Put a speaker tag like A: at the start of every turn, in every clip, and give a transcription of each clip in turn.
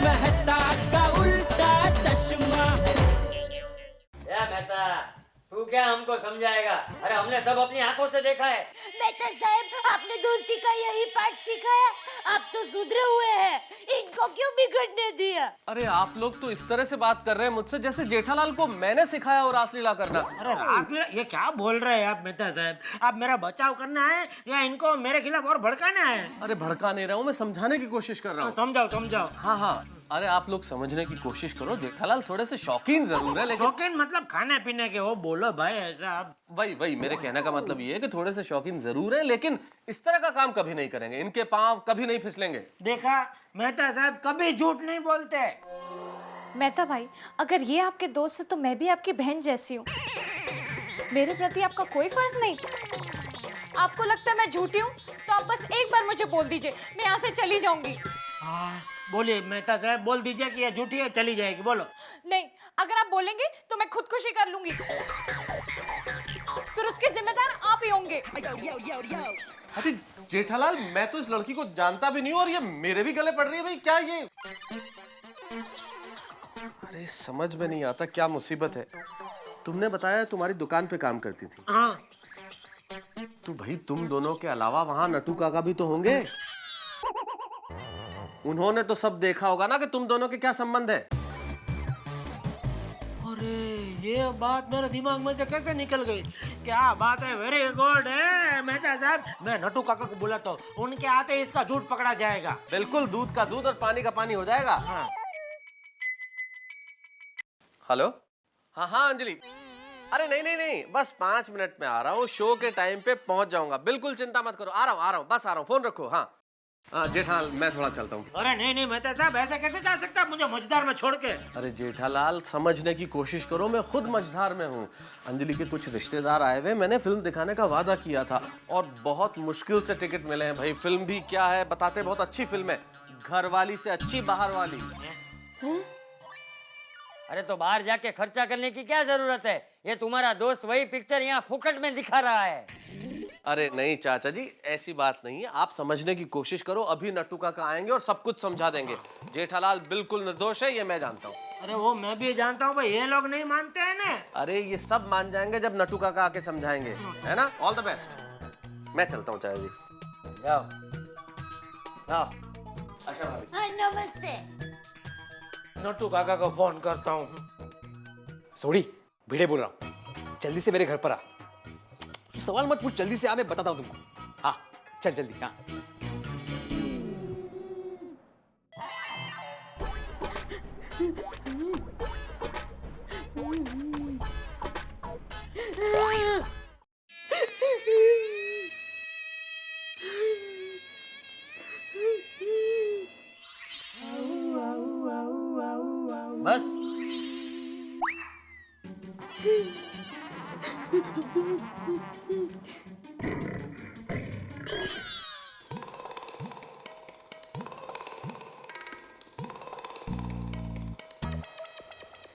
A: मेहता का उल्टा चश्मा।
B: क्या मेहता, तू क्या हमको समझाएगा? अरे हमने सब अपनी आंखों से देखा है।
C: मेहता साहब, आपने दोस्ती का यही पाठ सिखाया, आप तो सुधरे हुए हैं, इनको क्यों बिगड़ने दिया?
D: अरे आप लोग तो इस तरह से बात कर रहे हैं मुझसे जैसे जेठालाल को मैंने सिखाया और रासलीला करना।
E: अरे रासलीला, ये क्या बोल रहे हैं आप मेहता साहब? आप मेरा बचाव करना है या इनको मेरे खिलाफ और भड़काना है?
D: अरे भड़का नहीं रहा हूँ, मैं समझाने की कोशिश कर रहा हूँ।
E: समझाओ समझाओ।
D: हाँ हाँ, अरे आप लोग समझने की कोशिश करो, जेठालाल थोड़े से शौकीन जरूर है लेकिन
E: शौकीन मतलब खाने पीने के? वो बोलो भाई ऐसा आप।
D: वही मेरे कहने का मतलब ये है कि थोड़े से शौकीन जरूर है लेकिन इस तरह का काम कभी नहीं करेंगे, इनके पांव कभी नहीं फिसलेंगे।
E: देखा मेहता साहब, कभी झूठ नहीं बोलते।
F: मेहता भाई, अगर ये आपके दोस्त है तो मैं भी आपकी बहन जैसी हूँ। मेरे प्रति आपका कोई फर्ज नहीं? आपको लगता है मैं झूठी हूँ तो आप बस एक बार मुझे बोल दीजिए, मैं यहाँ से चली जाऊंगी।
E: बोलिए मेहता साहब, बोल दीजिए कि ये झूठी है, चली जाएगी। बोलो।
F: नहीं, अगर आप बोलेंगे तो मैं खुदकुशी कर लूंगी, फिर उसके जिम्मेदार आप ही होंगे।
D: अरे जेठालाल, मैं तो इस लड़की को जानता भी नहीं हूँ और ये मेरे भी गले पड़ रही है। भाई क्या ये, अरे समझ में नहीं आता क्या मुसीबत है। तुमने बताया तुम्हारी दुकान पे काम करती थी।
E: हाँ।
D: तो भाई तुम दोनों के अलावा वहां नटू काका भी तो होंगे। उन्होंने तो सब देखा होगा ना कि तुम दोनों के क्या संबंध है।
E: अरे ये बात मेरे दिमाग में से कैसे निकल गई? क्या बात है, वेरी गुड है मेहता साहब। मैं नटू काका को बुलाता हूँ, उनके आते ही इसका झूठ पकड़ा जाएगा।
D: बिल्कुल, दूध का दूध और पानी का पानी हो जाएगा।
E: हाँ।
D: हेलो, हाँ हाँ अंजलि, अरे नहीं, बस 5 मिनट में आ रहा हूँ, शो के टाइम पे पहुंच जाऊंगा। बिल्कुल चिंता मत करो, आ रहा हूँ, बस आ रहा हूँ, फोन रखो। हाँ जेठालाल, मैं थोड़ा चलता हूँ।
E: अरे नहीं मेहता साहब, ऐसे कैसे जा सकता है मुझे मझदार में छोड़ के?
D: अरे जेठालाल, समझने की कोशिश करो, मैं खुद मझधार में हूँ। अंजलि के कुछ रिश्तेदार आए हुए, मैंने फिल्म दिखाने का वादा किया था और बहुत मुश्किल से टिकट मिले हैं। भाई फिल्म भी क्या है बताते, बहुत अच्छी फिल्म है, घरवाली से अच्छी बाहर वाली।
B: अरे तो बाहर जाके खर्चा करने की क्या जरूरत है? ये तुम्हारा दोस्त वही पिक्चर यहाँ फुकट में दिखा रहा है।
D: अरे नहीं चाचा जी, ऐसी बात नहीं है, आप समझने की कोशिश करो। अभी नट्टू काका आएंगे और सब कुछ समझा देंगे। जेठालाल बिल्कुल निर्दोष है, ये मैं जानता हूँ।
E: अरे वो मैं भी जानता हूँ भाई, ये लोग नहीं मानते हैं ना।
D: अरे ये सब मान जाएंगे जब नट्टू काका आके समझाएंगे, है ना। ऑल द बेस्ट, मैं चलता हूँ चाचा जी।
B: जाओ जाओ।
D: अच्छा भाभी।
C: हाँ, नमस्ते।
E: नट्टू काका को फोन करता हूँ।
G: सोड़ी, भिड़े बोल रहा हूँ, जल्दी से मेरे घर पर आ। सवाल मत पूछ, जल्दी से आ, मैं बताता हूँ तुमको। हाँ चल जल्दी। हाँ
E: बस।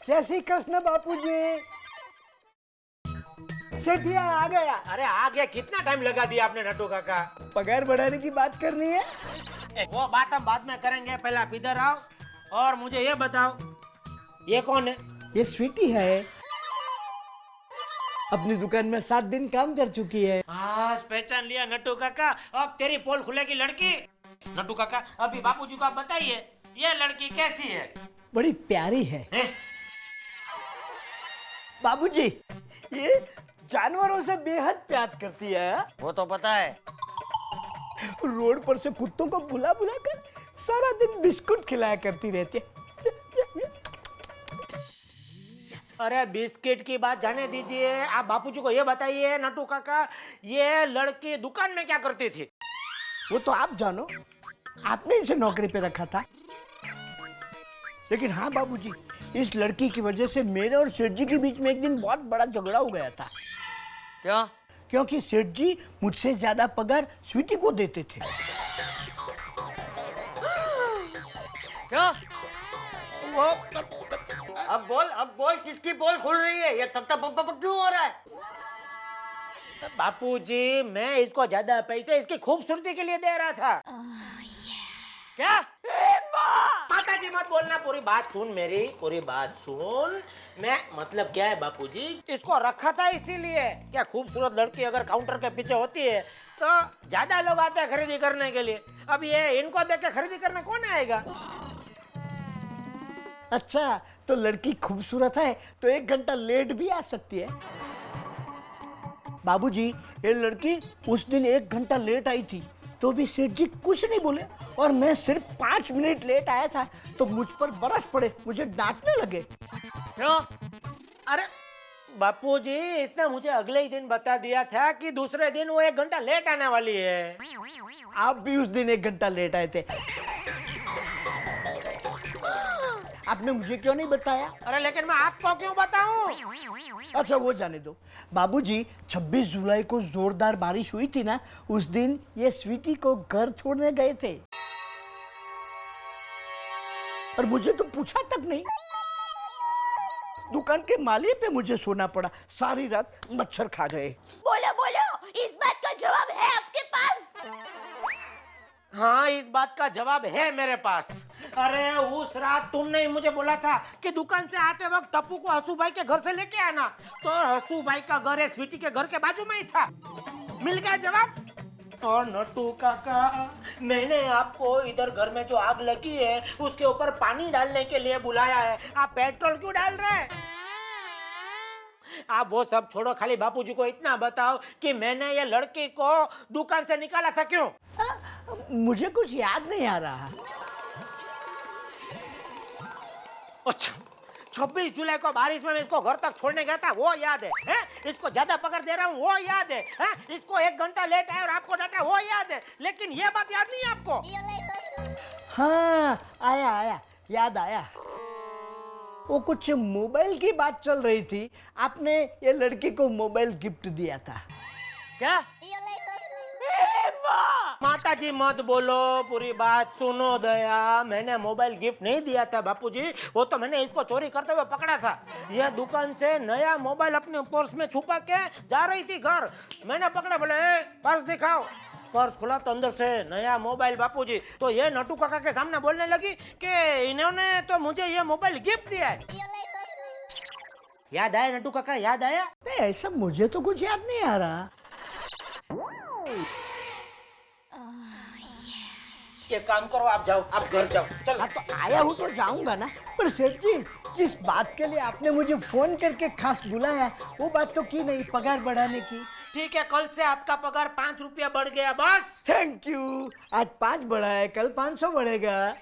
H: जय श्री कृष्ण बापूजी। सेठिया आ गया।
E: अरे आ गया, कितना टाइम लगा दिया आपने नट्टू काका?
H: पगार बढ़ाने की बात करनी है।
E: वो बात हम बाद में करेंगे, पहले आप इधर आओ और मुझे ये बताओ, ये कौन है?
H: ये स्वीटी है, अपनी दुकान में 7 दिन काम कर चुकी है।
E: आज पहचान लिया नट्टू काका, अब तेरी पोल खुलेगी लड़की। नट्टू काका, अभी बापूजी को आप बताइए, ये लड़की कैसी है?
H: बड़ी प्यारी है। बाबूजी, ये जानवरों से बेहद प्यार करती है।
B: वो तो पता है।
H: रोड पर से कुत्तों को बुला बुला कर सारा दिन बिस्कुट खिलाया करती रहती है।
E: अरे बिस्किट की बात जाने दीजिए, आप बापूजी को ये बताइए नट्टू काका, ये लड़की दुकान में क्या करती थी?
H: वो तो आप जानो, आपने इसे नौकरी पे रखा था। लेकिन हाँ बाबूजी, इस लड़की की वजह से मेरे और सेठ जी के बीच में एक दिन बहुत बड़ा झगड़ा हो गया था।
B: क्या?
H: क्योंकि सेठ जी मुझसे ज्यादा पगार स्वीटी को देते थे।
B: क्या? वो अब बोल किसकी पोल खुल रही है? ये तब क्यों हो रहा है?
E: बापूजी, मैं इसको ज्यादा पैसे इसकी खूबसूरती के लिए दे रहा था। क्या? माताजी बापूजी मत बोलना, पूरी बात सुन मेरी, पूरी बात सुन। मैं मतलब क्या है बापूजी, इसको रखा था इसीलिए क्या खूबसूरत लड़की अगर काउंटर के पीछे होती है तो ज्यादा लोग आते हैं खरीदी करने के लिए। अब ये इनको देख के खरीदी करने कौन आएगा?
H: अच्छा, तो लड़की खूबसूरत है तो 1 घंटा लेट भी आ सकती है। बाबूजी, ये लड़की उस दिन 1 घंटा लेट आई थी तो भी सेठ जी कुछ नहीं बोले, और मैं सिर्फ 5 मिनट लेट आया था तो मुझ पर बरस पड़े, मुझे डांटने लगे।
E: क्यों? अरे बापूजी, इसने मुझे अगले ही दिन बता दिया था कि दूसरे दिन वो 1 घंटा लेट आने वाली है।
H: आप भी उस दिन 1 घंटा लेट आए थे, आपने मुझे क्यों नहीं बताया?
E: अरे लेकिन मैं आपको क्यों बताऊं?
H: अच्छा वो जाने दो। बाबूजी, 26 जुलाई को जोरदार बारिश हुई थी ना, उस दिन ये स्वीटी को घर छोड़ने गए थे और मुझे तो पूछा तक नहीं। दुकान के माली पे मुझे सोना पड़ा, सारी रात मच्छर खा गए।
C: बोलो बोलो, इस बात का जवाब है आपके पास?
E: हाँ, इस बात का जवाब है मेरे पास। अरे उस रात तुमने ही मुझे बोला था कि दुकान से आते वक्त टप्पू को हसू भाई के घर से लेके आना, तो हसू भाई का घर है स्वीटी के घर के बाजू में ही था। मिल गया जवाब। और नट्टू काका, मैंने आपको इधर घर में जो आग लगी है उसके ऊपर पानी डालने के लिए बुलाया है, आप पेट्रोल क्यों डाल रहे हैं? आप वो सब छोड़ो, खाली बापूजी को इतना बताओ कि मैंने ये लड़की को दुकान से निकाला था क्यों?
H: मुझे कुछ याद नहीं आ रहा।
E: अच्छा, 26 जुलाई को बारिश में मैं इसको घर तक छोड़ने गया था, वो याद है, हैं? इसको ज्यादा पकड़ दे रहा हूँ, वो याद है, हैं? इसको 1 घंटा लेट आया और आपको डांटा, वो याद है, लेकिन ये बात याद नहीं है आपको?
H: हाँ, आया, याद आया। वो कुछ मोबाइल की बात चल रही थी, आपने ये लड़की को मोबाइल गिफ्ट दिया था।
E: क्या? माता जी मत बोलो, पूरी बात सुनो दया। मैंने मोबाइल गिफ्ट नहीं दिया था बापूजी, वो तो मैंने इसको चोरी करते हुए पकड़ा था। यह दुकान से नया मोबाइल अपने पर्स में छुपा के जा रही थी घर, मैंने पकड़ा, बोले पर्स दिखाओ। पर्स खुला तो अंदर से नया मोबाइल बापूजी। तो ये नट्टू काका के सामने बोलने लगी कि इन्होंने तो मुझे ये मोबाइल गिफ्ट दिया है। याद आया नट्टू काका, याद आया?
H: नहीं, ऐसा मुझे तो कुछ याद नहीं आ रहा।
E: ये काम करो, आप जाओ, आप घर जाओ, चलो।
H: हाँ, तो आया हूँ तो जाऊंगा ना, पर सेठ जी जिस बात के लिए आपने मुझे फोन करके खास बुलाया वो बात तो की नहीं, पगार बढ़ाने की।
E: ठीक है, कल से आपका पगार 5 रुपया बढ़ गया बस।
H: Thank you. आज 5 बढ़ा है, कल 500 बढ़ेगा।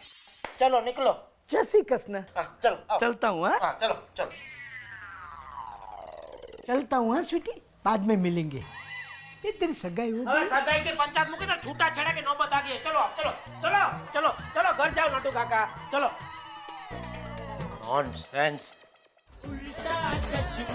E: चलो निकलो।
H: जैसी कसना।
E: चलो आओ।
H: चलता हूँ। हाँ,
E: चलो चलो
H: चलता हूँ। हाँ स्वीटी, बाद में मिलेंगे। ये तेरी सगाई हो
E: गई। सगाई के पंचायत मुके तो छूटा छड़ा के नौबत आ गई है। चलो चलो चलो चलो चलो घर जाओ नट्टू काका, चलो। नॉनसेंस।
A: उल्टा चश्मा